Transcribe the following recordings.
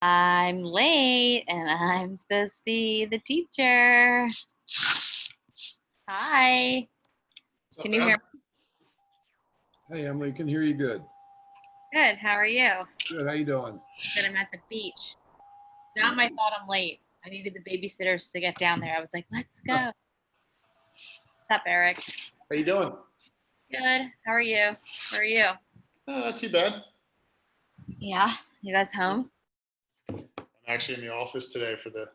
I'm late and I'm supposed to be the teacher. Hi. What's Can up, you hear man? me? Hey, Emily, can hear you good. Good. How are you? Good. How you doing? Good. I'm at the beach. Not my fault I'm late. I needed the babysitters to get down there. I was like, let's go. What's up, Eric? How you doing? Good. How are you? Where are you? Not too bad. Yeah. You guys home? I'm actually in the office today for the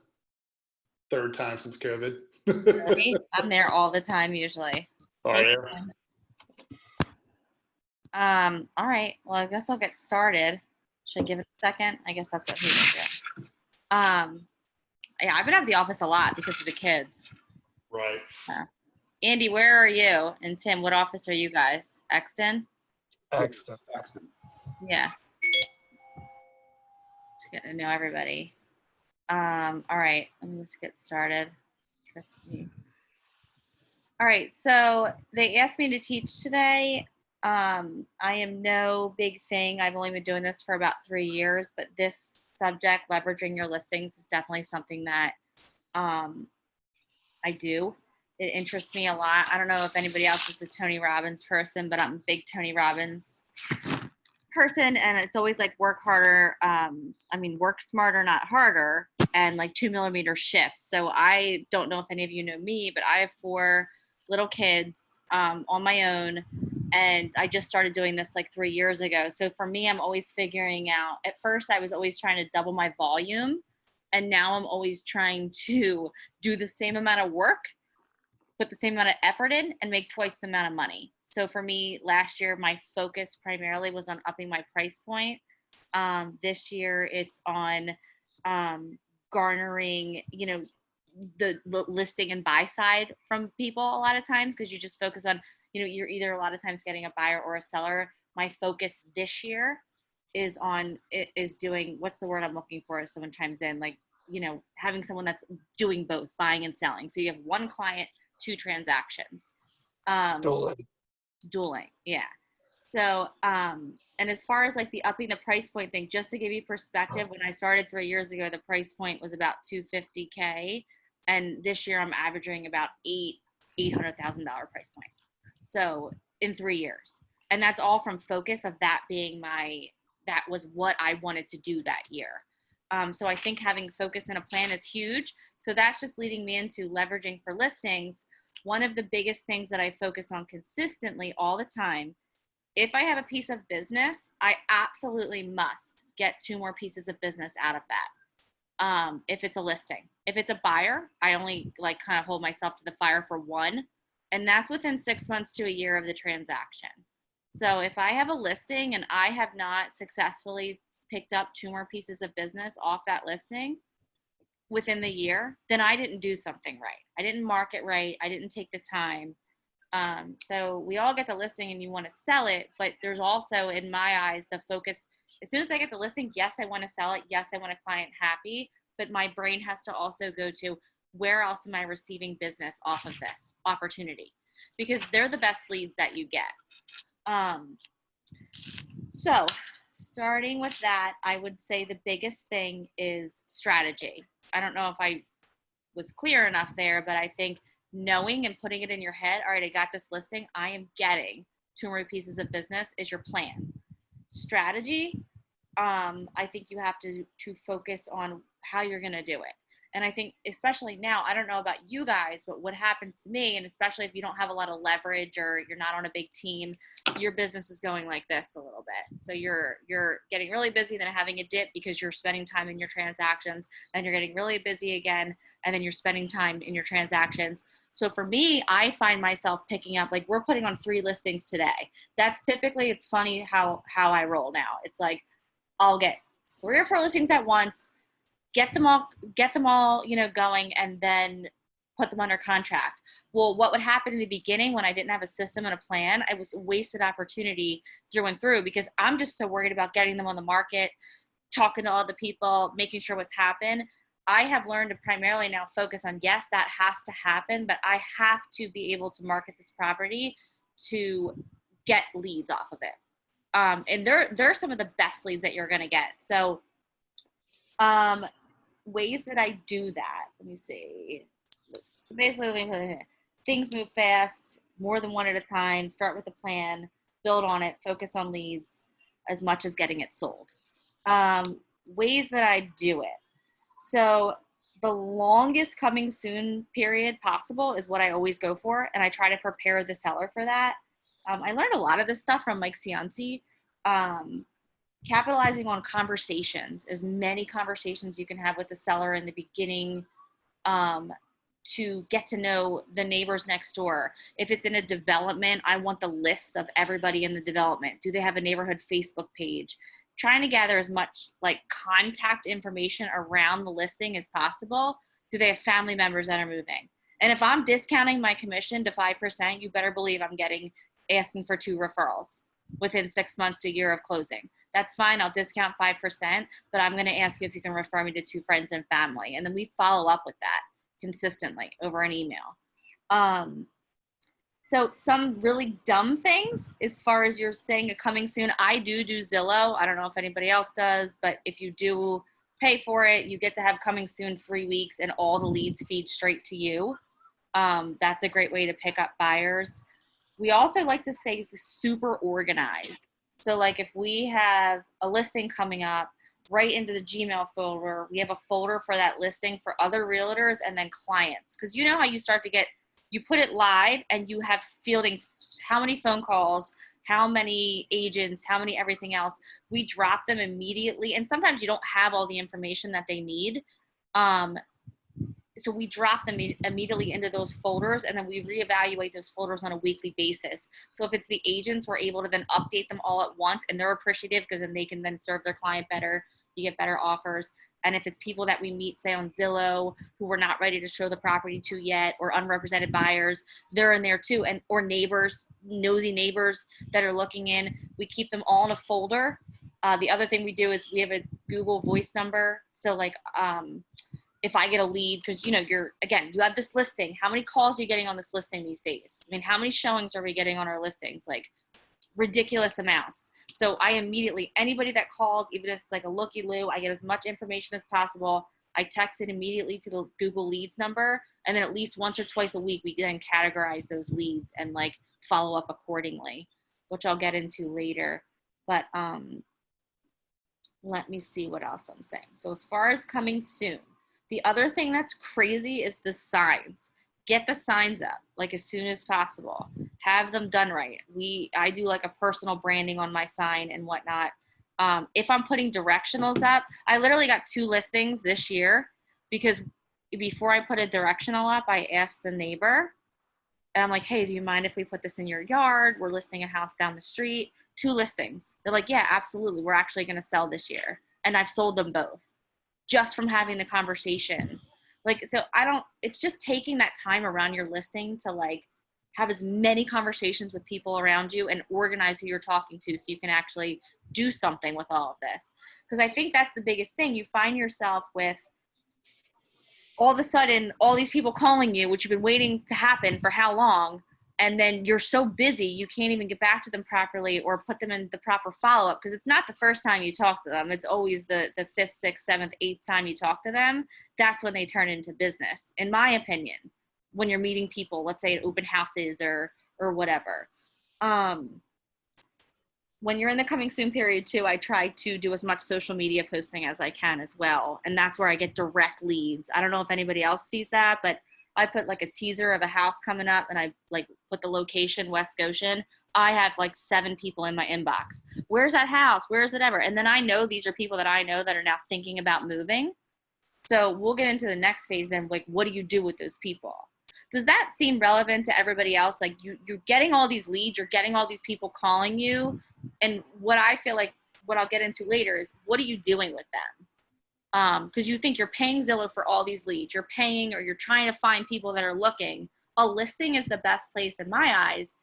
third time since COVID. Really? I'm there all the time usually. Oh What's yeah. all right. Well, I guess I'll get started. Should I give it a second? I guess that's what he would do. Yeah, I've been out of the office a lot because of the kids. Right. Andy, where are you? And Tim, what office are you guys? Exton? Excellent. Excellent. Yeah. Just getting to know everybody. All right, let me just get started. Christy. All right, so they asked me to teach today. I am no big thing. I've only been doing this for about 3 years, but this subject, leveraging your listings, is definitely something that I do. It interests me a lot. I don't know if anybody else is a Tony Robbins person, but I'm a big Tony Robbins person, and it's always like work harder. Work smarter, not harder, and like 2 millimeter shifts. So I don't know if any of you know me, but I have 4 little kids on my own, and I just started doing this like 3 years ago. So for me, I'm always figuring out. At first, I was always trying to double my volume, and now I'm always trying to do the same amount of work, put the same amount of effort in, and make twice the amount of money. So for me, last year, my focus primarily was on upping my price point. This year, it's on garnering, the listing and buy side from people a lot of times, because you just focus on, you're either a lot of times getting a buyer or a seller. My focus this year is doing, what's the word I'm looking for as someone chimes in, like, having someone that's doing both, buying and selling. So you have one client, 2 transactions. Dueling, yeah. So, and as far as like the upping the price point thing, just to give you perspective, when I started 3 years ago, the price point was about $250K, and this year I'm averaging about $800,000 price point. So in 3 years, and that's all from focus of that being that was what I wanted to do that year. So I think having focus and a plan is huge. So that's just leading me into leveraging for listings. One of the biggest things that I focus on consistently all the time, if I have a piece of business, I absolutely must get 2 more pieces of business out of that. If it's a listing, if it's a buyer, I only like kind of hold myself to the fire for 1, and that's within 6 months to a year of the transaction. So if I have a listing and I have not successfully picked up 2 more pieces of business off that listing within the year, then I didn't do something right. I didn't market right. I didn't take the time. So we all get the listing and you want to sell it, but there's also, in my eyes, the focus. As soon as I get the listing, yes, I want to sell it. Yes, I want a client happy, but my brain has to also go to, where else am I receiving business off of this opportunity? Because they're the best leads that you get. So starting with that, I would say the biggest thing is strategy. I don't know if I was clear enough there, but I think knowing and putting it in your head, all right, I got this listing, I am getting 2 more pieces of business, is your plan. Strategy, I think you have to focus on how you're going to do it. And I think, especially now, I don't know about you guys, but what happens to me, and especially if you don't have a lot of leverage or you're not on a big team, your business is going like this a little bit. So you're getting really busy, then having a dip because you're spending time in your transactions, and you're getting really busy again, and then you're spending time in your transactions. So for me, I find myself picking up, like, we're putting on 3 listings today. That's typically, it's funny how I roll now. It's like, I'll get 3 or 4 listings at once, get them all, going, and then put them under contract. Well, what would happen in the beginning when I didn't have a system and a plan, I was a wasted opportunity through and through, because I'm just so worried about getting them on the market, talking to all the people, making sure what's happened. I have learned to primarily now focus on, yes, that has to happen, but I have to be able to market this property to get leads off of it. And they're some of the best leads that you're going to get. So Ways that I do that. Let me see. So basically, let me put it here. Things move fast, more than one at a time. Start with a plan, build on it, focus on leads as much as getting it sold. Ways that I do it. So the longest coming soon period possible is what I always go for, and I try to prepare the seller for that. I learned a lot of this stuff from Mike Cianci. Capitalizing on conversations, as many conversations you can have with the seller in the beginning, to get to know the neighbors next door. If it's in a development, I want the list of everybody in the development. Do they have a neighborhood Facebook page? Trying to gather as much like contact information around the listing as possible. Do they have family members that are moving? And if I'm discounting my commission to 5%, you better believe I'm asking for 2 referrals within 6 months to a year of closing. That's fine. I'll discount 5%, but I'm going to ask you if you can refer me to 2 friends and family. And then we follow up with that consistently over an email. So some really dumb things as far as you're saying a coming soon. I do Zillow. I don't know if anybody else does, but if you do pay for it, you get to have coming soon 3 weeks and all the leads feed straight to you. That's a great way to pick up buyers. We also like to stay super organized. So like if we have a listing coming up, right into the Gmail folder, we have a folder for that listing for other realtors and then clients. Because you know how you start to get, you put it live and you have fielding how many phone calls, how many agents, how many everything else. We drop them immediately. And sometimes you don't have all the information that they need. So we drop them immediately into those folders, and then we reevaluate those folders on a weekly basis. So if it's the agents, we're able to then update them all at once, and they're appreciative because then they can then serve their client better. You get better offers. And if it's people that we meet, say on Zillow, who we're not ready to show the property to yet, or unrepresented buyers, they're in there too. And or neighbors, nosy neighbors that are looking in, we keep them all in a folder. The other thing we do is we have a Google Voice number. So like, if I get a lead, because you have this listing. How many calls are you getting on this listing these days? I mean, how many showings are we getting on our listings? Like ridiculous amounts. So I immediately, anybody that calls, even if it's like a looky-loo, I get as much information as possible. I text it immediately to the Google Leads number, and then at least once or twice a week, we then categorize those leads and like follow up accordingly, which I'll get into later. But let me see what else I'm saying. So as far as coming soon, the other thing that's crazy is the signs. Get the signs up like as soon as possible. Have them done right. I do like a personal branding on my sign and whatnot. If I'm putting directionals up, I literally got 2 listings this year because before I put a directional up, I asked the neighbor, and I'm like, hey, do you mind if we put this in your yard? We're listing a house down the street. 2 listings. They're like, yeah, absolutely. We're actually going to sell this year. And I've sold them both just from having the conversation. Like, so it's just taking that time around your listing to like have as many conversations with people around you and organize who you're talking to so you can actually do something with all of this. Because I think that's the biggest thing. You find yourself with all of a sudden all these people calling you, which you've been waiting to happen for how long, and then you're so busy you can't even get back to them properly or put them in the proper follow-up, because it's not the first time you talk to them. It's always the 5th, 6th, 7th, 8th time you talk to them. That's when they turn into business, in my opinion, when you're meeting people, let's say at open houses or whatever. When you're in the coming soon period too, I try to do as much social media posting as I can as well. And that's where I get direct leads. I don't know if anybody else sees that, but I put like a teaser of a house coming up and I like put the location, West Goshen. I have like 7 people in my inbox. Where's that house? Where is it ever? And then I know these are people that I know that are now thinking about moving. So we'll get into the next phase then, like, what do you do with those people? Does that seem relevant to everybody else? Like you're getting all these leads, you're getting all these people calling you. And what I feel like, what I'll get into later is, what are you doing with them? Because you think you're paying Zillow for all these leads, you're paying, or you're trying to find people that are looking. A listing is the best place in my eyes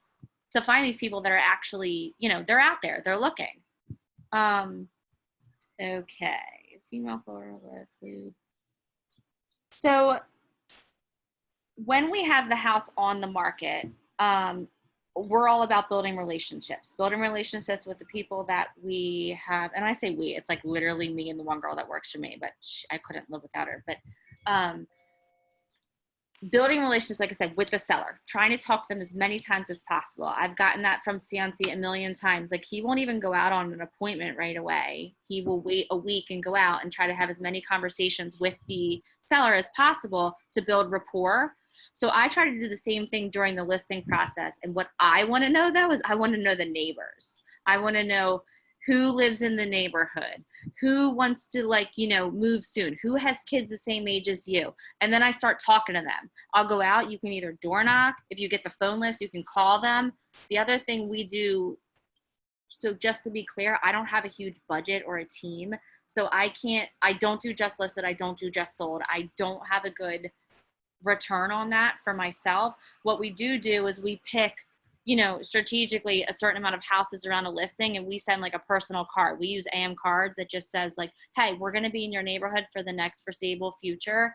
to find these people that are actually, they're out there, they're looking. Okay, email folder list, lead. So when we have the house on the market, we're all about building relationships with the people that we have. And I say we, it's like literally me and the one girl that works for me, but I couldn't live without her. But building relationships, like I said, with the seller, trying to talk to them as many times as possible. I've gotten that from Cianci a million times. Like, he won't even go out on an appointment right away. He will wait a week and go out and try to have as many conversations with the seller as possible to build rapport. So I try to do the same thing during the listing process. And what I want to know, though, is I want to know the neighbors. I want to know who lives in the neighborhood, who wants to, like, you know, move soon, who has kids the same age as you. And then I start talking to them. I'll go out. You can either door knock. If you get the phone list, you can call them. The other thing we do, so just to be clear, I don't have a huge budget or a team. So I don't do just listed. I don't do just sold. I don't have a good return on that for myself. What we do is we pick, you know, strategically a certain amount of houses around a listing, and we send like a personal card. We use AM cards that just says like, hey, we're going to be in your neighborhood for the next foreseeable future.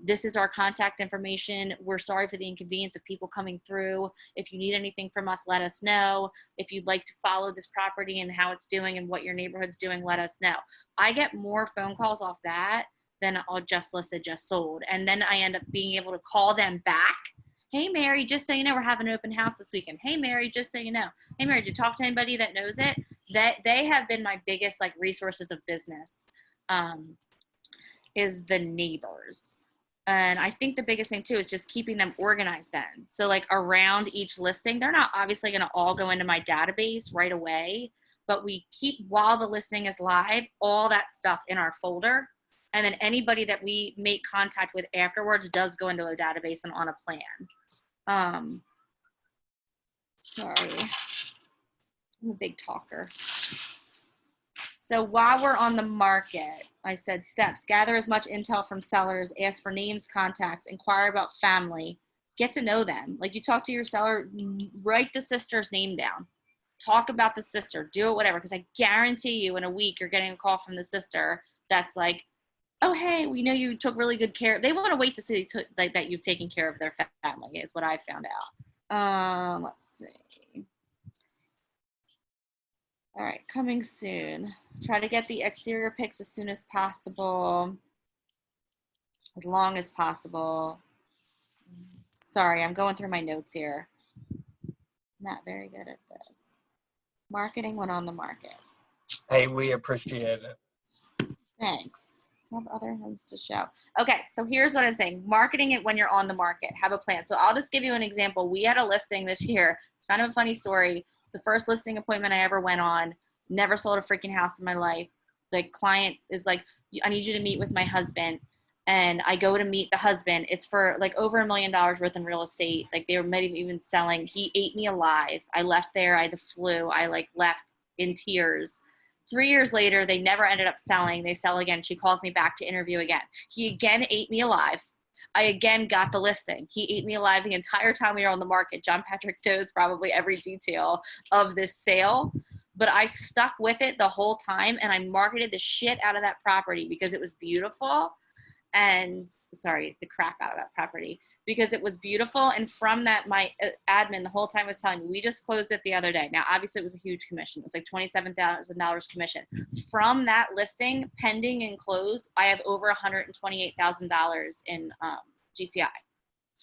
This is our contact information. We're sorry for the inconvenience of people coming through. If you need anything from us, let us know. If you'd like to follow this property and how it's doing and what your neighborhood's doing, let us know. I get more phone calls off that than I'll just listed, just sold. And then I end up being able to call them back. Hey, Mary, just so you know, we're having an open house this weekend. Hey, Mary, just so you know. Hey, Mary, did you talk to anybody that knows it? That they have been my biggest like resources of business, is the neighbors. And I think the biggest thing too is just keeping them organized then. So like around each listing, they're not obviously going to all go into my database right away, but we keep, while the listing is live, all that stuff in our folder. And then anybody that we make contact with afterwards does go into a database and on a plan. Sorry, I'm a big talker. So while we're on the market, I said steps: gather as much intel from sellers, ask for names, contacts, inquire about family, get to know them. Like, you talk to your seller, write the sister's name down, talk about the sister, do it, whatever. Because I guarantee you in a week, you're getting a call from the sister that's like, oh, hey, we know you took really good care. They want to wait to see that you've taken care of their family, is what I found out. Let's see. All right, coming soon. Try to get the exterior pics as soon as possible, as long as possible. Sorry, I'm going through my notes here. Not very good at this. Marketing when on the market. Hey, we appreciate it. Thanks. Have other homes to show. Okay, so here's what I'm saying. Marketing it when you're on the market. Have a plan. So I'll just give you an example. We had a listing this year. Kind of a funny story. It's the first listing appointment I ever went on. Never sold a freaking house in my life. The client is like, I need you to meet with my husband. And I go to meet the husband. It's for like over $1 million worth in real estate. Like, they were maybe even selling. He ate me alive. I left there. I had the flu. I like left in tears. 3 years later, they never ended up selling. They sell again. She calls me back to interview again. He again ate me alive. I again got the listing. He ate me alive the entire time we were on the market. John Patrick knows probably every detail of this sale, but I stuck with it the whole time, and I marketed the shit out of that property because it was beautiful. And sorry, the crap out of that property because it was beautiful. And from that, my admin the whole time was telling me, we just closed it the other day. Now, obviously it was a huge commission. It was like $27,000 commission. From that listing, pending and closed, I have over $128,000 in GCI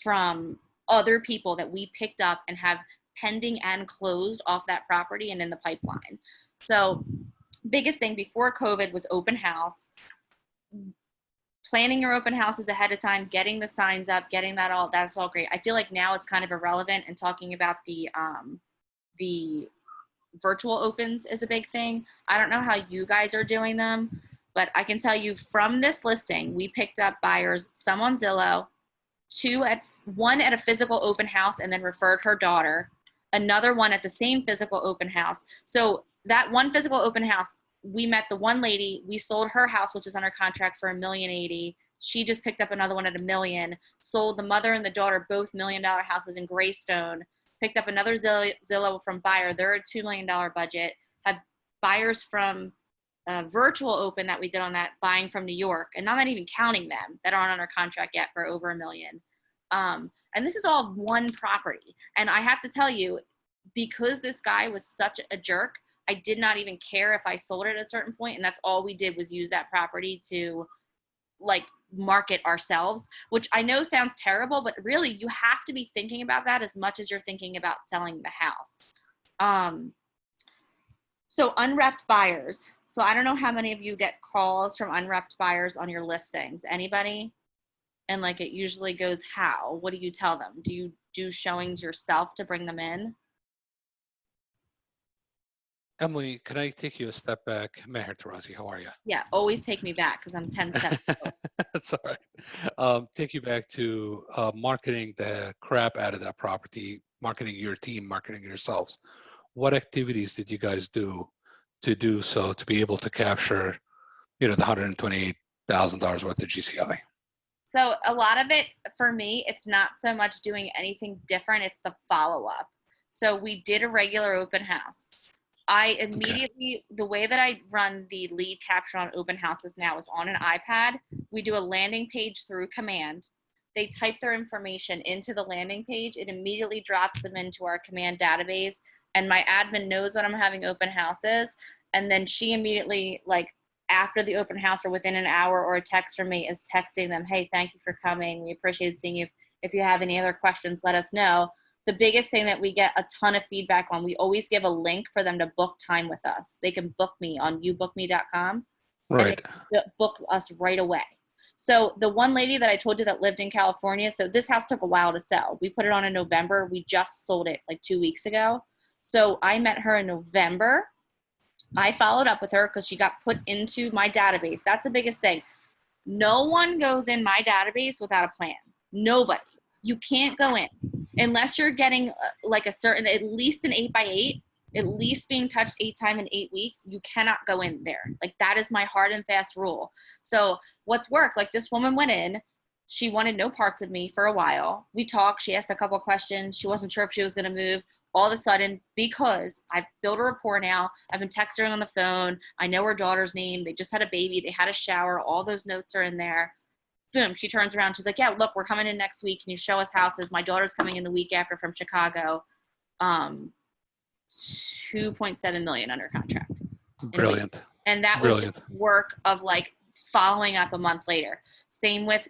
from other people that we picked up and have pending and closed off that property and in the pipeline. So biggest thing before COVID was open house. Planning your open houses ahead of time, getting the signs up, getting that all, that's all great. I feel like now it's kind of irrelevant, and talking about the virtual opens is a big thing. I don't know how you guys are doing them, but I can tell you from this listing, we picked up buyers, some on Zillow, one at a physical open house and then referred her daughter, another one at the same physical open house. So that one physical open house, we met the one lady, we sold her house, which is under contract for $1,080,000. She just picked up another one at $1 million, sold the mother and the daughter, both $1 million houses in Greystone, picked up another Zillow from buyer. They're a $2 million budget, had buyers from virtual open that we did on that buying from New York, and I'm not even counting them that aren't under contract yet for over $1 million. And this is all one property. And I have to tell you, because this guy was such a jerk, I did not even care if I sold it at a certain point, and that's all we did was use that property to like market ourselves, which I know sounds terrible, but really you have to be thinking about that as much as you're thinking about selling the house. So unrepped buyers. So I don't know how many of you get calls from unrepped buyers on your listings. Anybody? And like it usually goes how? What do you tell them? Do you do showings yourself to bring them in? Emily, can I take you a step back? Meher Tarazi, how are you? Yeah, always take me back because I'm 10 steps. That's all right. Take you back to marketing the crap out of that property, marketing your team, marketing yourselves. What activities did you guys do to do so to be able to capture, the $128,000 worth of GCI? So a lot of it for me, it's not so much doing anything different. It's the follow-up. So we did a regular open house. I immediately, the way that I run the lead capture on open houses now is on an iPad. We do a landing page through command. They type their information into the landing page. It immediately drops them into our command database. And my admin knows that I'm having open houses. And then she immediately, like after the open house or within an hour or a text from me, is texting them, hey, thank you for coming. We appreciated seeing you. If you have any other questions, let us know. The biggest thing that we get a ton of feedback on, we always give a link for them to book time with us. They can book me on youbookme.com. Right. And they book us right away. So the one lady that I told you that lived in California, so this house took a while to sell. We put it on in November. We just sold it like 2 weeks ago. So I met her in November. I followed up with her because she got put into my database. That's the biggest thing. No one goes in my database without a plan. Nobody. You can't go in unless you're getting like a certain, at least an 8x8, at least being touched 8 times in 8 weeks. You cannot go in there. Like that is my hard and fast rule. So what's worked? Like this woman went in. She wanted no parts of me for a while. We talked. She asked a couple of questions. She wasn't sure if she was going to move. All of a sudden, because I've built a rapport now, I've been texting her on the phone. I know her daughter's name. They just had a baby. They had a shower. All those notes are in there. Boom, she turns around. She's like, yeah, look, we're coming in next week. Can you show us houses? My daughter's coming in the week after from Chicago. 2.7 million under contract. Brilliant. And that was just work of like following up a month later. Same with,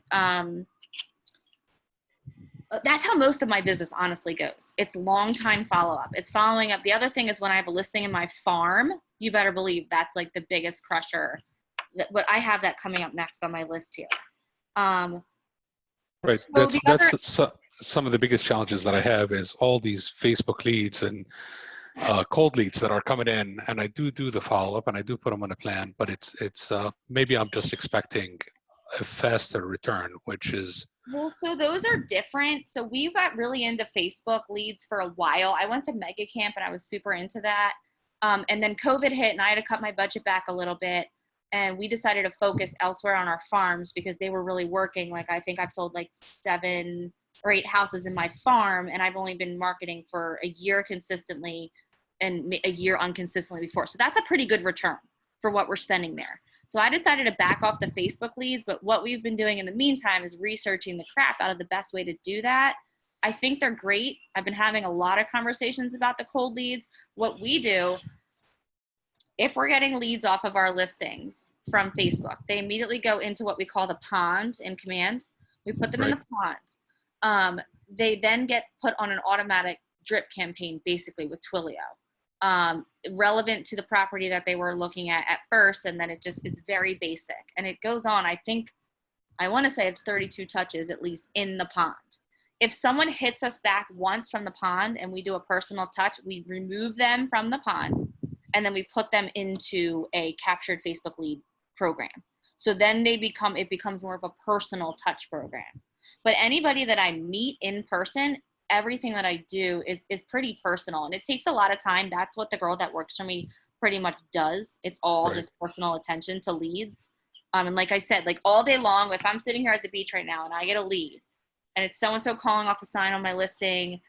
that's how most of my business honestly goes. It's long time follow-up. It's following up. The other thing is when I have a listing in my farm, you better believe that's like the biggest crusher. But I have that coming up next on my list here. Right. So that's some of the biggest challenges that I have is all these Facebook leads and cold leads that are coming in, and I do the follow-up and I do put them on a plan, but it's maybe I'm just expecting a faster return, which is. Well, so those are different. So we got really into Facebook leads for a while. I went to Mega Camp and I was super into that. And then COVID hit and I had to cut my budget back a little bit. And we decided to focus elsewhere on our farms because they were really working. Like I think I've sold like 7 or 8 houses in my farm, and I've only been marketing for a year consistently and a year unconsistently before. So that's a pretty good return for what we're spending there. So I decided to back off the Facebook leads, but what we've been doing in the meantime is researching the crap out of the best way to do that. I think they're great. I've been having a lot of conversations about the cold leads. What we do, if we're getting leads off of our listings from Facebook, they immediately go into what we call the pond in command. We put them in the pond. They then get put on an automatic drip campaign, basically with Twilio, relevant to the property that they were looking at first. And then it's very basic. And it goes on, I want to say it's 32 touches at least in the pond. If someone hits us back once from the pond and we do a personal touch, we remove them from the pond. And then we put them into a captured Facebook lead program. So then it becomes more of a personal touch program. But anybody that I meet in person, everything that I do is pretty personal. And it takes a lot of time. That's what the girl that works for me pretty much does. It's all just personal attention to leads. And like I said, like all day long, if I'm sitting here at the beach right now and I get a lead and it's so-and-so calling off a sign on my listing,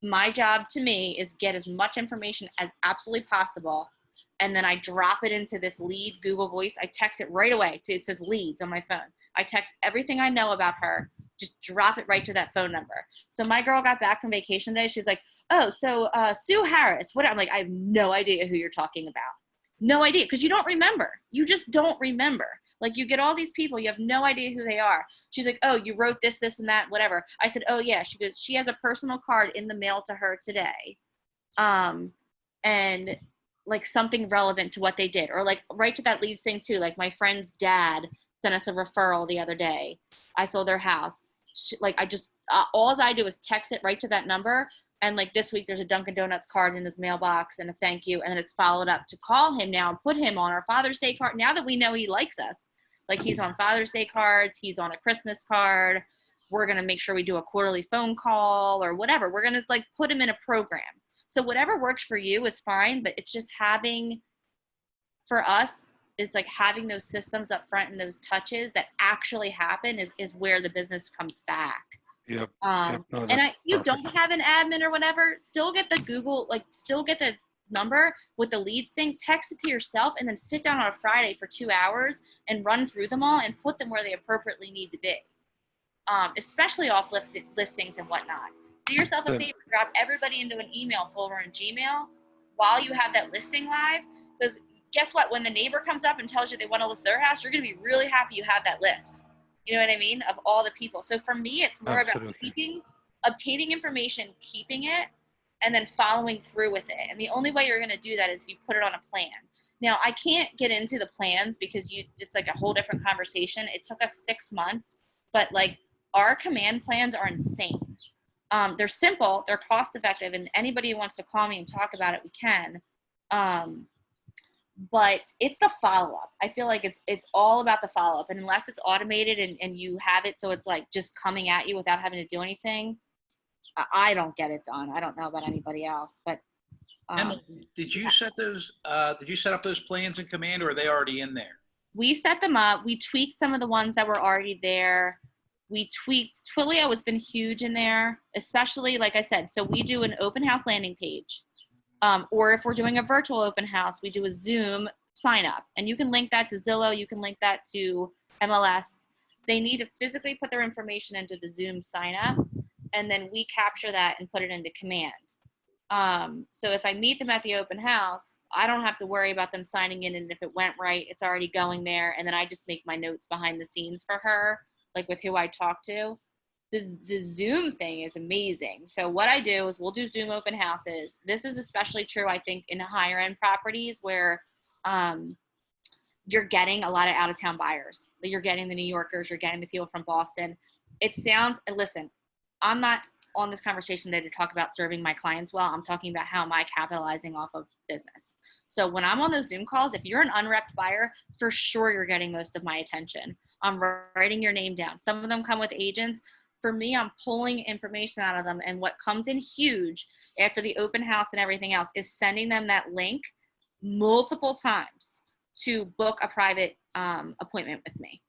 my job to me is get as much information as absolutely possible. And then I drop it into this lead Google Voice. I text it right away. It says leads on my phone. I text everything I know about her, just drop it right to that phone number. So my girl got back from vacation today. She's like, oh, so Sue Harris. What? I'm like, I have no idea who you're talking about. No idea, because you don't remember. You just don't remember. Like, you get all these people, you have no idea who they are. She's like, oh, you wrote this, this, and that, whatever. I said, oh, yeah. She goes, she has a personal card in the mail to her today. And like something relevant to what they did, or like right to that leads thing too. Like my friend's dad sent us a referral the other day. I sold their house. Like I just, all I do is text it right to that number. And like this week there's a Dunkin' Donuts card in his mailbox and a thank you. And then it's followed up to call him now and put him on our Father's Day card. Now that we know he likes us, like he's on Father's Day cards, he's on a Christmas card. We're going to make sure we do a quarterly phone call or whatever. We're going to like put him in a program. So whatever works for you is fine, but it's just having, for us, is like having those systems up front and those touches that actually happen is where the business comes back. Yep. No, and you don't have an admin or whatever, still get the Google, like still get the number with the leads thing, text it to yourself, and then sit down on a Friday for 2 hours and run through them all and put them where they appropriately need to be, especially off listings and whatnot. Do yourself a favor, drop everybody into an email folder in Gmail while you have that listing live, because guess what? When the neighbor comes up and tells you they want to list their house, you're going to be really happy you have that list. You know what I mean? Of all the people. So for me, it's more about obtaining information, keeping it, and then following through with it. And the only way you're going to do that is if you put it on a plan. Now, I can't get into the plans because it's like a whole different conversation. It took us 6 months, but like our command plans are insane. They're simple, they're cost effective, and anybody who wants to call me and talk about it, we can. But it's the follow-up. I feel like it's all about the follow-up. And unless it's automated and you have it so it's like just coming at you without having to do anything, I don't get it done. I don't know about anybody else. But Emily, did you set up those plans in Command, or are they already in there? We set them up. We tweaked some of the ones that were already there. We tweaked, Twilio has been huge in there, especially, like I said, so we do an open house landing page. Or if we're doing a virtual open house, we do a Zoom sign up. And you can link that to Zillow. You can link that to MLS. They need to physically put their information into the Zoom sign up. And then we capture that and put it into Command. So if I meet them at the open house, I don't have to worry about them signing in. And if it went right, it's already going there. And then I just make my notes behind the scenes for her, like with who I talk to. The Zoom thing is amazing. So what I do is we'll do Zoom open houses. This is especially true, I think, in higher end properties where you're getting a lot of out of town buyers. You're getting the New Yorkers, you're getting the people from Boston. It sounds, listen, I'm not on this conversation today to talk about serving my clients well. I'm talking about how am I capitalizing off of business. So when I'm on those Zoom calls, if you're an unrepped buyer, for sure you're getting most of my attention. I'm writing your name down. Some of them come with agents. For me, I'm pulling information out of them. And what comes in huge after the open house and everything else is sending them that link multiple times to book a private appointment with me,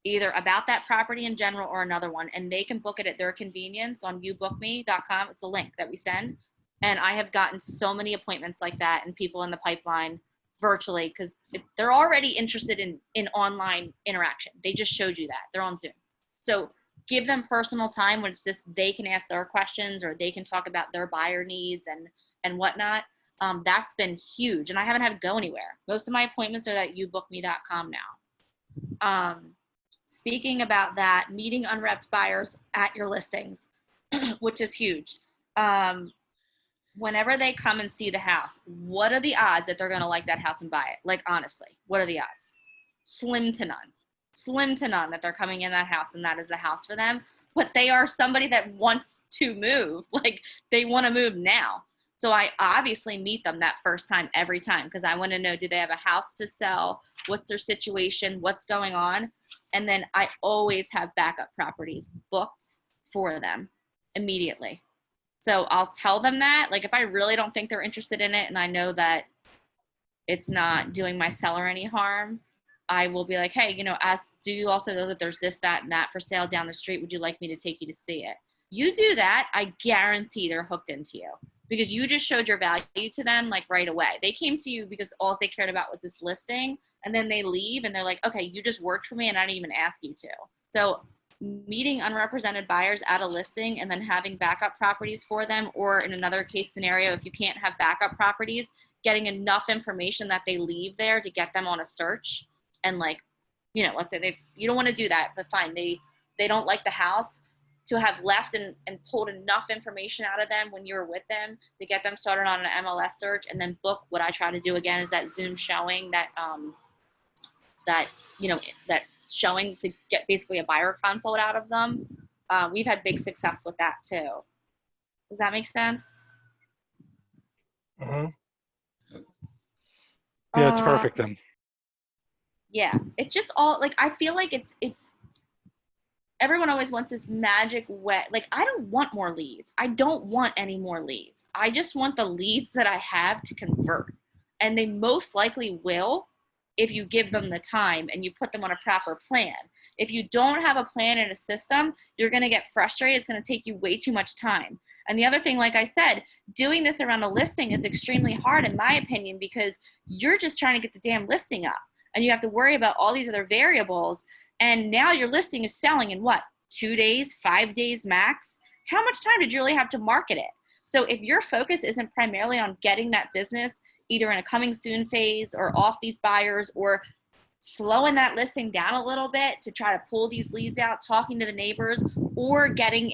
either about that property in general or another one. And they can book it at their convenience on youbookme.com. It's a link that we send. And I have gotten so many appointments like that and people in the pipeline virtually because they're already interested in online interaction. They just showed you that. They're on Zoom. So give them personal time when it's just they can ask their questions or they can talk about their buyer needs and whatnot. That's been huge. And I haven't had to go anywhere. Most of my appointments are at youbookme.com now. Speaking about that, meeting unrepped buyers at your listings, which is huge. Whenever they come and see the house, what are the odds that they're going to like that house and buy it? Like, honestly, what are the odds? Slim to none. Slim to none that they're coming in that house and that is the house for them. But they are somebody that wants to move. Like, they want to move now. So I obviously meet them that first time every time because I want to know, do they have a house to sell? What's their situation? What's going on? And then I always have backup properties booked for them immediately. So I'll tell them that, like, if I really don't think they're interested in it and I know that it's not doing my seller any harm, I will be like, hey, do you also know that there's this, that, and that for sale down the street? Would you like me to take you to see it? You do that, I guarantee they're hooked into you because you just showed your value to them like right away. They came to you because all they cared about was this listing and then they leave and they're like, okay, you just worked for me and I didn't even ask you to. So meeting unrepresented buyers at a listing and then having backup properties for them, or in another case scenario, if you can't have backup properties, getting enough information that they leave there to get them on a search. And like, you know, let's say you don't want to do that, but fine, they don't like the house, to have left and pulled enough information out of them when you were with them to get them started on an MLS search, and then book what I try to do again is that Zoom showing, that that showing to get basically a buyer consult out of them. We've had big success with that too. Does that make sense? Mhm. Yeah, it's perfect then. Yeah, it's just all like, I feel like it's everyone always wants this magic wet. Like, I don't want more leads. I don't want any more leads. I just want the leads that I have to convert. And they most likely will if you give them the time and you put them on a proper plan. If you don't have a plan and a system, you're going to get frustrated. It's going to take you way too much time. And the other thing, like I said, doing this around a listing is extremely hard in my opinion, because you're just trying to get the damn listing up and you have to worry about all these other variables. And now your listing is selling in what, 2 days, 5 days max? How much time did you really have to market it? So if your focus isn't primarily on getting that business either in a coming soon phase or off these buyers, or slowing that listing down a little bit to try to pull these leads out, talking to the neighbors, or getting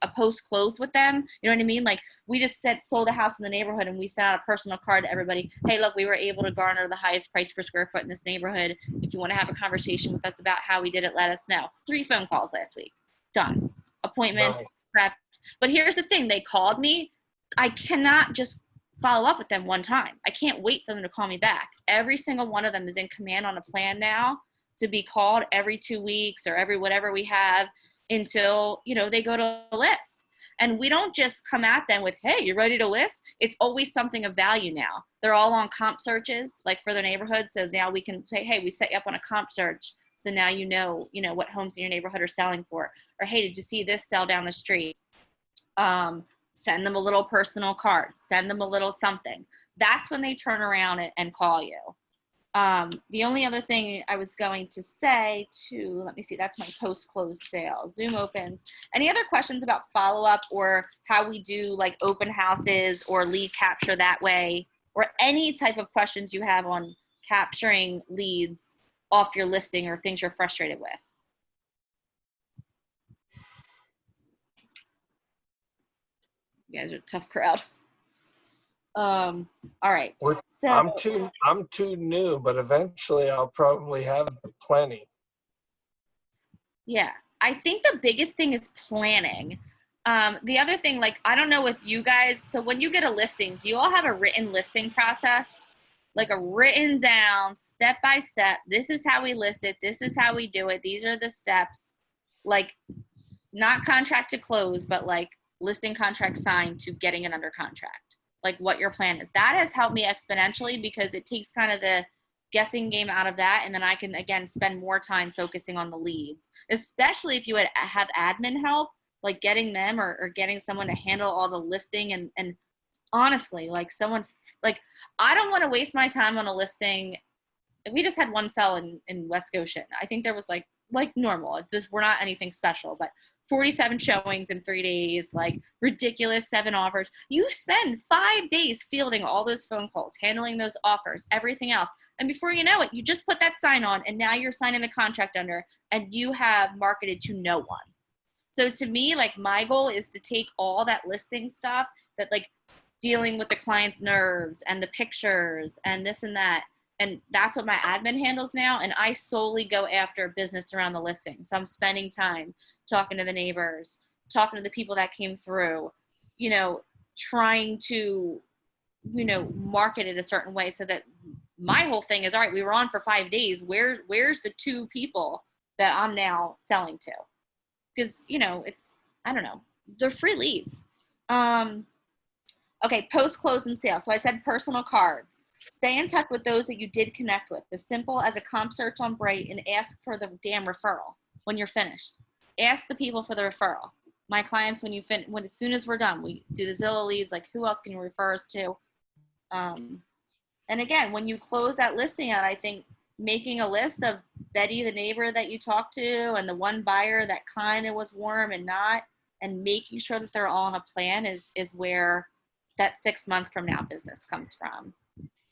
a post close with them. You know what I mean? Like, we just sold a house in the neighborhood and we sent out a personal card to everybody. Hey, look, we were able to garner the highest price per square foot in this neighborhood. If you want to have a conversation with us about how we did it, let us know. 3 phone calls last week. Done. Appointments, Nice. prep. But here's the thing. They called me. I cannot just follow up with them one time. I can't wait for them to call me back. Every single one of them is in command on a plan now to be called every 2 weeks or every whatever we have until, you know, they go to a list. And we don't just come at them with, hey, you ready to list? It's always something of value now. They're all on comp searches, like for their neighborhood. So now we can say, hey, we set you up on a comp search. So now you know what homes in your neighborhood are selling for. Or, hey, did you see this sell down the street? Send them a little personal card, send them a little something. That's when they turn around and call you. The only other thing I was going to say let me see, that's my post-close sale. Zoom opens. Any other questions about follow-up or how we do like open houses or lead capture that way, or any type of questions you have on capturing leads off your listing or things you're frustrated with? You guys are a tough crowd. All right. So I'm too new, but eventually I'll probably have plenty. yeah, I think the biggest thing is planning. The other thing, like, I don't know if you guys, so when you get a listing, do you all have a written listing process? Like a written down, step by step, this is how we list it, this is how we do it, these are the steps, like not contract to close, but like listing contract signed to getting it under contract, like what your plan is. That has helped me exponentially because it takes kind of the guessing game out of that. And then I can, again, spend more time focusing on the leads, especially if you have admin help, like getting them or getting someone to handle all the listing. And honestly, like someone, like, I don't want to waste my time on a listing. We just had one sell in West Goshen. I think there was like normal. We're not anything special, but 47 showings in 3 days, like ridiculous 7 offers. You spend 5 days fielding all those phone calls, handling those offers, everything else. And before you know it, you just put that sign on and now you're signing the contract under and you have marketed to no one. So to me, like my goal is to take all that listing stuff that like dealing with the client's nerves and the pictures and this and that. And that's what my admin handles now. And I solely go after business around the listing. So I'm spending time talking to the neighbors, talking to the people that came through, trying to, market it a certain way so that my whole thing is, all right, we were on for 5 days. Where's the 2 people that I'm now selling to? Because, it's, I don't know, they're free leads. Okay, post-close and sale. So I said personal cards. Stay in touch with those that you did connect with. As simple as a comp search on Bright and ask for the damn referral when you're finished. Ask the people for the referral. My clients, as soon as we're done, we do the Zillow leads, like who else can you refer us to? And again, when you close that listing out, I think making a list of Betty, the neighbor that you talked to, and the one buyer that kind of was warm and not, and making sure that they're all on a plan is where that 6 month from now business comes from.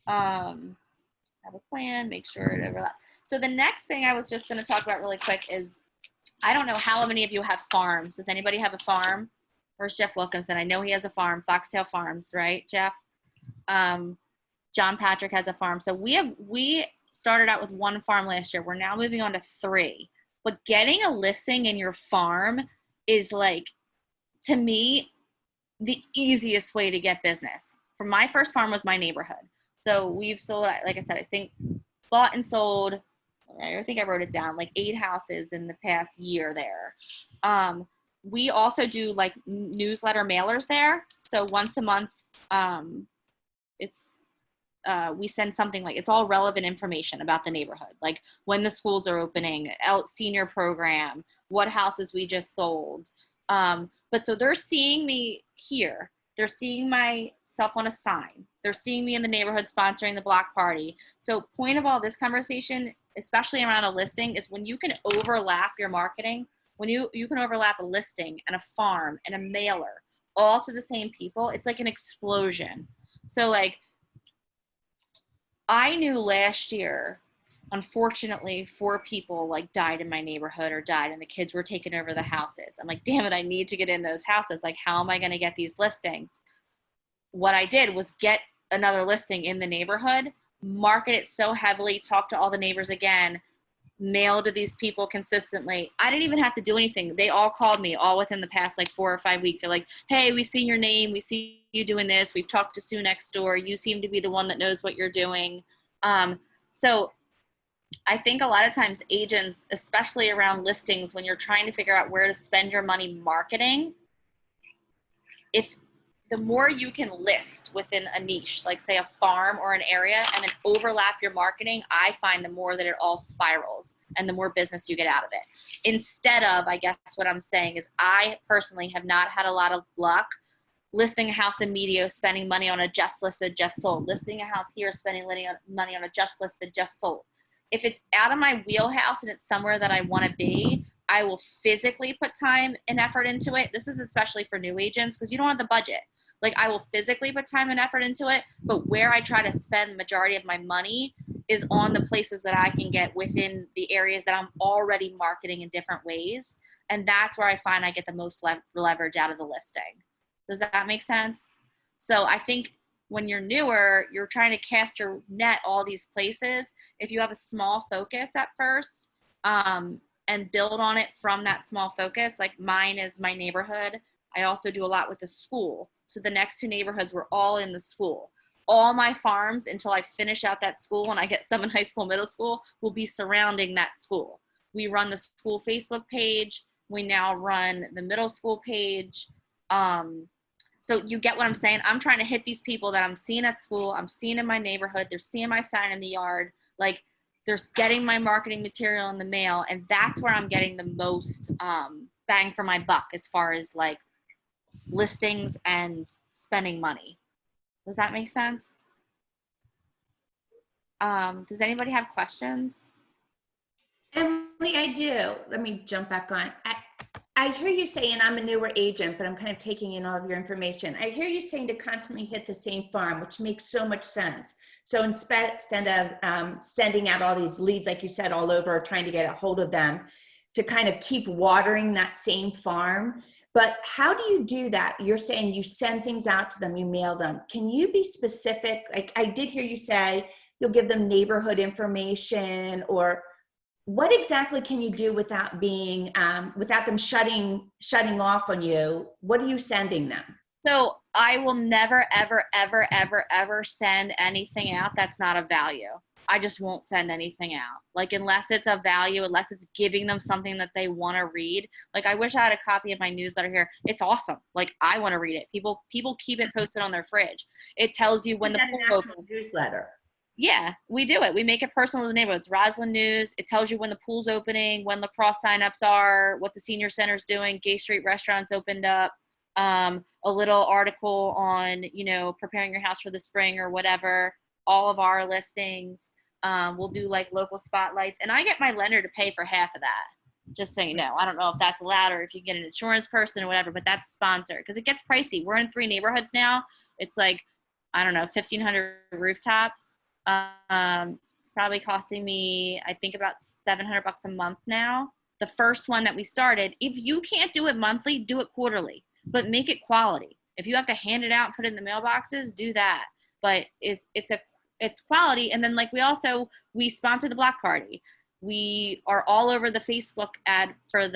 Have a plan, make sure it overlaps. So the next thing I was just going to talk about really quick is, I don't know how many of you have farms. Does anybody have a farm? Where's Jeff Wilkinson? I know he has a farm, Foxtail Farms, right, Jeff? John Patrick has a farm. So we started out with 1 farm last year. We're now moving on to 3. But getting a listing in your farm is, like, to me, the easiest way to get business. For my first farm was my neighborhood. So we've sold, like I said, I think bought and sold, I think I wrote it down, like 8 houses in the past year there. We also do like newsletter mailers there. So once a month, we send something, like, it's all relevant information about the neighborhood, like when the schools are opening, senior program, what houses we just sold. But so they're seeing me here. They're seeing myself on a sign. They're seeing me in the neighborhood sponsoring the block party. So point of all this conversation, especially around a listing, is when you can overlap your marketing, when you can overlap a listing and a farm and a mailer all to the same people, it's like an explosion. So, like, I knew last year, unfortunately, 4 people like died in my neighborhood or died, and the kids were taking over the houses. I'm like, damn it, I need to get in those houses. Like, how am I going to get these listings? What I did was get another listing in the neighborhood, market it so heavily, talk to all the neighbors again, mail to these people consistently. I didn't even have to do anything. They all called me all within the past like 4 or 5 weeks. They're like, hey, we see your name. We see you doing this. We've talked to Sue next door. You seem to be the one that knows what you're doing. So I think a lot of times agents, especially around listings, when you're trying to figure out where to spend your money marketing, if the more you can list within a niche, like say a farm or an area, and then overlap your marketing, I find the more that it all spirals and the more business you get out of it. Instead of, I guess what I'm saying is, I personally have not had a lot of luck listing a house in Medio, spending money on a just listed, just sold, listing a house here, spending money on a just listed, just sold. If it's out of my wheelhouse and it's somewhere that I want to be, I will physically put time and effort into it. This is especially for new agents because you don't have the budget. Like, I will physically put time and effort into it, but where I try to spend the majority of my money is on the places that I can get within the areas that I'm already marketing in different ways. And that's where I find I get the most leverage out of the listing. Does that make sense? So I think when you're newer, you're trying to cast your net all these places. If you have a small focus at first, and build on it from that small focus, like mine is my neighborhood. I also do a lot with the school. So the next 2 neighborhoods were all in the school. All my farms, until I finish out that school and I get some in high school, middle school, will be surrounding that school. We run the school Facebook page. We now run the middle school page. So you get what I'm saying? I'm trying to hit these people that I'm seeing at school. I'm seeing in my neighborhood. They're seeing my sign in the yard. Like, they're getting my marketing material in the mail. And that's where I'm getting the most bang for my buck as far as like listings and spending money. Does that make sense? Does anybody have questions? Emily, I do. Let me jump back on. I hear you saying I'm a newer agent, but I'm kind of taking in all of your information. I hear you saying to constantly hit the same farm, which makes so much sense. So instead of sending out all these leads, like you said, all over, trying to get a hold of them, to kind of keep watering that same farm. But how do you do that? You're saying you send things out to them, you mail them. Can you be specific? Like, I did hear you say you'll give them neighborhood information, or what exactly can you do without being, without them shutting off on you? What are you sending them? So I will never, ever, ever, ever, ever send anything out that's not of value. I just won't send anything out. Like, unless it's of value, unless it's giving them something that they want to read. Like, I wish I had a copy of my newsletter here. It's awesome. Like, I want to read it. People keep it posted on their fridge. It tells you when the pool opens. Newsletter. Yeah, we do it. We make it personal to the neighborhood. It's Roslyn News. It tells you when the pool's opening, when lacrosse signups are, what the senior center's doing, Gay Street restaurants opened up, a little article on, preparing your house for the spring or whatever, all of our listings. We'll do like local spotlights, and I get my lender to pay for half of that. Just so you know, I don't know if that's allowed or if you get an insurance person or whatever, but that's sponsored because it gets pricey. We're in 3 neighborhoods now. It's like, I don't know, 1,500 rooftops. It's probably costing me, I think, about $700 a month now. The first one that we started, if you can't do it monthly, do it quarterly, but make it quality. If you have to hand it out and put it in the mailboxes, do that. But it's quality. And then like we sponsor the block party. We are all over the Facebook ad for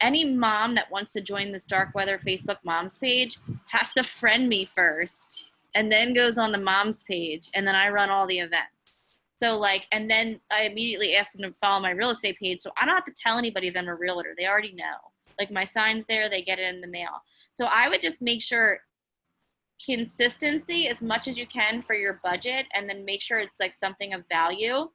any mom that wants to join the Stark Weather Facebook moms page has to friend me first and then goes on the moms page. And then I run all the events. So like, and then I immediately ask them to follow my real estate page. So I don't have to tell anybody that I'm a realtor. They already know. Like my sign's there, they get it in the mail. So I would just make sure consistency as much as you can for your budget, and then make sure it's like something of value.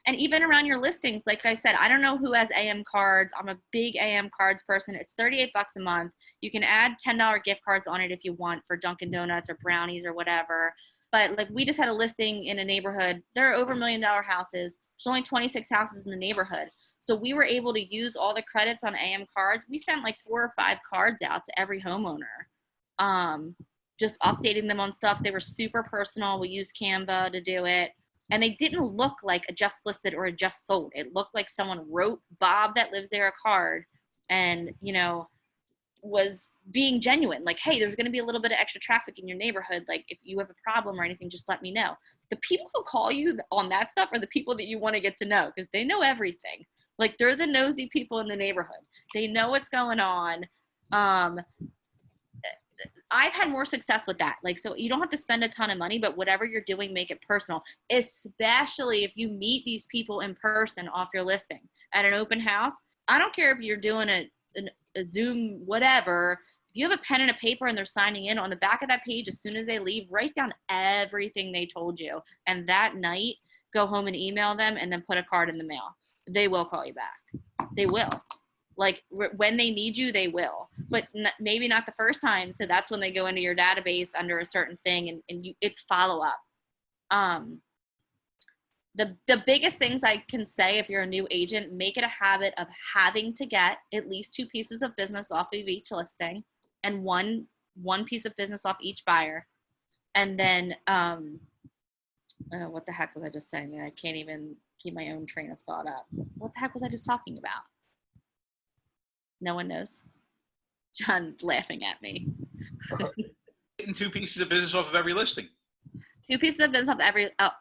And even around your listings, like I said, I don't know who has AM cards. I'm a big AM cards person. It's $38 a month. You can add $10 gift cards on it if you want for Dunkin' Donuts or brownies or whatever. But like we just had a listing in a neighborhood. There are over $1 million houses. There's only 26 houses in the neighborhood. So we were able to use all the credits on AM cards. We sent like 4 or 5 cards out to every homeowner. Just updating them on stuff. They were super personal. We used Canva to do it. And they didn't look like a just listed or a just sold. It looked like someone wrote Bob that lives there a card and, you know, was being genuine. Like, hey, there's going to be a little bit of extra traffic in your neighborhood. Like, if you have a problem or anything, just let me know. The people who call you on that stuff are the people that you want to get to know because they know everything. Like, they're the nosy people in the neighborhood. They know what's going on. I've had more success with that. Like, so you don't have to spend a ton of money, but whatever you're doing, make it personal, especially if you meet these people in person off your listing at an open house. I don't care if you're doing a Zoom, whatever. If you have a pen and a paper and they're signing in on the back of that page, as soon as they leave, write down everything they told you. And that night, go home and email them and then put a card in the mail. They will call you back. They will. Like when they need you, they will, but maybe not the first time. So that's when they go into your database under a certain thing and it's follow up. The biggest things I can say if you're a new agent, make it a habit of having to get at least 2 pieces of business off of each listing and one piece of business off each buyer. And then, what the heck was I just saying? I can't even keep my own train of thought up. What the heck was I just talking about? No one knows. John laughing at me. Getting 2 pieces of business off of every listing. 2 pieces of business off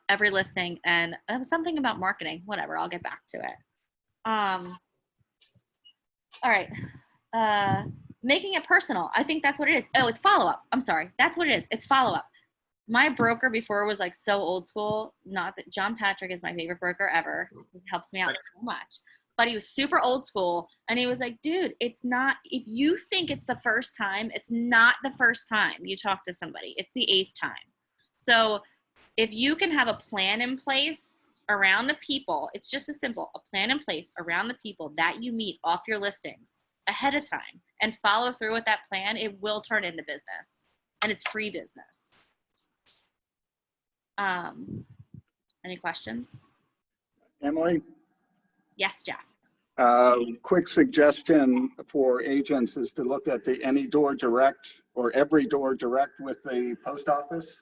every listing, and something about marketing. Whatever, I'll get back to it. All right. Making it personal. I think that's what it is. Oh, it's follow up. I'm sorry. That's what it is. It's follow up. My broker before was like so old school. Not that John Patrick is my favorite broker ever. He helps me out so much. But he was super old school. And he was like, dude, it's not, if you think it's the first time, it's not the first time you talk to somebody. It's the 8th time. So if you can have a plan in place around the people, it's just as simple, a plan in place around the people that you meet off your listings ahead of time and follow through with that plan, it will turn into business. And it's free business. Any questions? Emily, Yes, Jeff. quick suggestion for agents is to look at the Any Door Direct or Every Door Direct with the post office.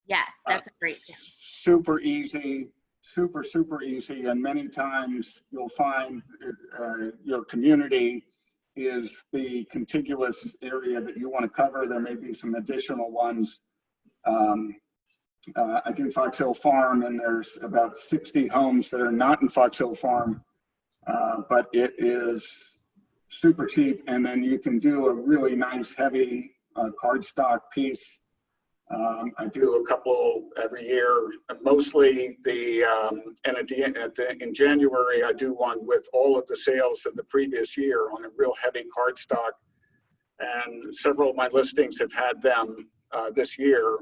Yes, that's a great tip. Super easy, super easy. And many times you'll find your community is the contiguous area that you want to cover. There may be some additional ones. I do Fox Hill Farm, and there's about 60 homes that are not in Fox Hill Farm, but it is super cheap. And then you can do a really nice heavy cardstock piece. I do a couple every year, mostly in January, I do one with all of the sales of the previous year on a real heavy cardstock. And several of my listings have had them this year,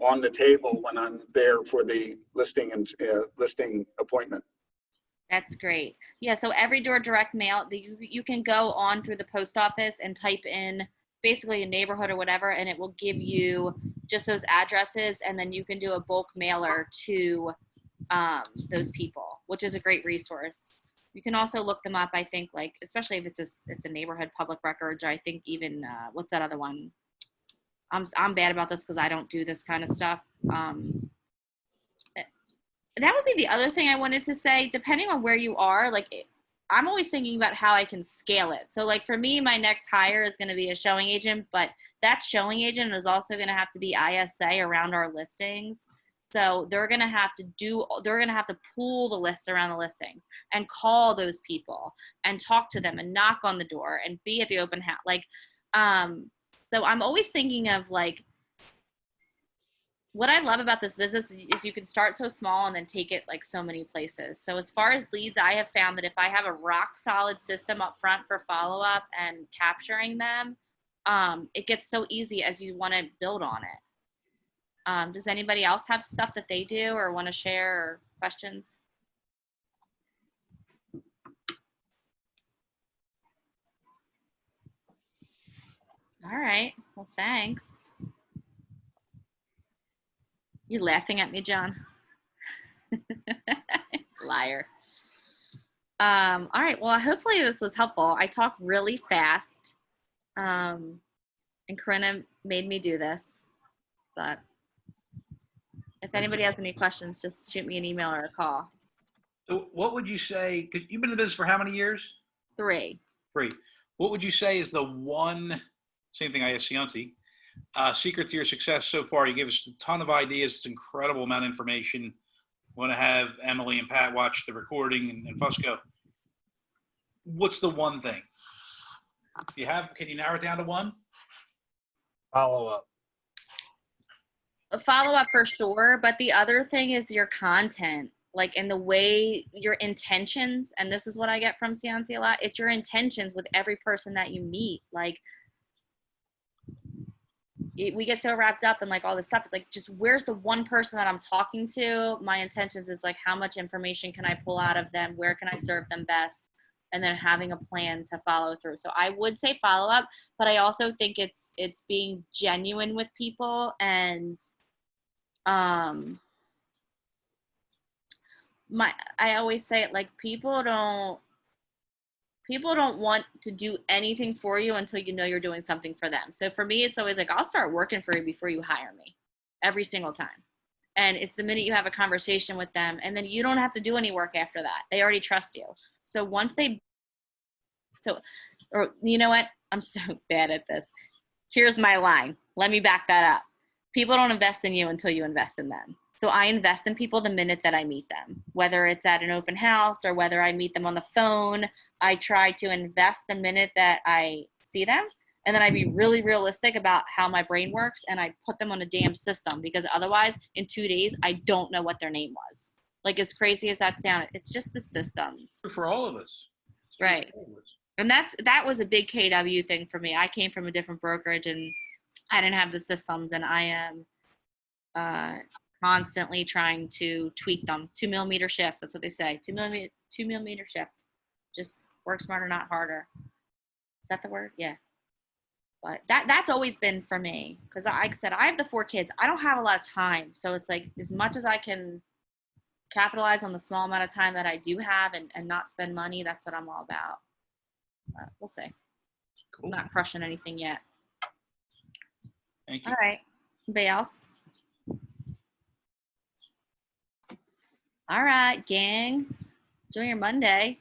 on the table when I'm there for the listing and listing appointment. That's great. Yeah, so Every Door Direct Mail, you can go on through the post office and type in basically a neighborhood or whatever, and it will give you just those addresses, and then you can do a bulk mailer to those people, which is a great resource. You can also look them up, I think, like, especially if it's a neighborhood public records, or I think even, what's that other one? I'm bad about this because I don't do this kind of stuff. That would be the other thing I wanted to say. Depending on where you are, like, I'm always thinking about how I can scale it. So, like, for me, my next hire is going to be a showing agent, but that showing agent is also going to have to be ISA around our listings. So they're going to have to pool the list around the listing and call those people and talk to them and knock on the door and be at the open house. Like, so I'm always thinking of, like, what I love about this business is you can start so small and then take it like so many places. So as far as leads, I have found that if I have a rock solid system up front for follow-up and capturing them, it gets so easy as you want to build on it. Does anybody else have stuff that they do or want to share or questions? All right. Well, thanks. You laughing at me, John? Liar. All right. Well, hopefully this was helpful. I talk really fast. And Corinna made me do this. But if anybody has any questions, just shoot me an email or a call. So what would you say, because you've been in the business for how many years? 3. 3. What would you say is the one, same thing I asked Cianci, secret to your success so far? You gave us a ton of ideas. It's an incredible amount of information. Want to have Emily and Pat watch the recording and Fusco. What's the one thing? Can you narrow it down to one? Follow up. A follow-up for sure, but the other thing is your content, like, in the way your intentions, and this is what I get from Cianci a lot, it's your intentions with every person that you meet. Like, we get so wrapped up in, like, all this stuff. It's like, just where's the one person that I'm talking to? My intentions is, like, how much information can I pull out of them? Where can I serve them best? And then having a plan to follow through. So I would say follow up, but I also think it's being genuine with people. And I always say it, like, people don't want to do anything for you until you know you're doing something for them. So for me, it's always like, I'll start working for you before you hire me, every single time. And it's the minute you have a conversation with them, and then you don't have to do any work after that. They already trust you. So or you know what? I'm so bad at this. Here's my line. Let me back that up. People don't invest in you until you invest in them. So I invest in people the minute that I meet them, whether it's at an open house or whether I meet them on the phone. I try to invest the minute that I see them. And then I be really realistic about how my brain works, and I put them on a damn system, because otherwise in 2 days, I don't know what their name was. Like, as crazy as that sounds, it's just the system. For all of us. Right. And that was a big KW thing for me. I came from a different brokerage and I didn't have the systems, and I am constantly trying to tweak them. 2 millimeter shifts. That's what they say. 2 millimeter shift. Just work smarter, not harder. Is that the word? Yeah. But that's always been for me, because like I said, I have the 4 kids. I don't have a lot of time. So it's like, as much as I can capitalize on the small amount of time that I do have and not spend money, that's what I'm all about. We'll see. Cool. I'm not crushing anything yet. Thank you. All right. Anybody else? All right, gang. Enjoy your Monday.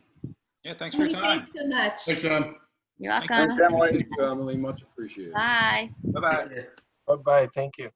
Yeah, thanks for your time. Thanks so much. Thanks, John. You're Thank welcome. Thanks, Emily. Thank you, Emily. Much appreciated. Bye. Bye-bye. Bye-bye. Thank you.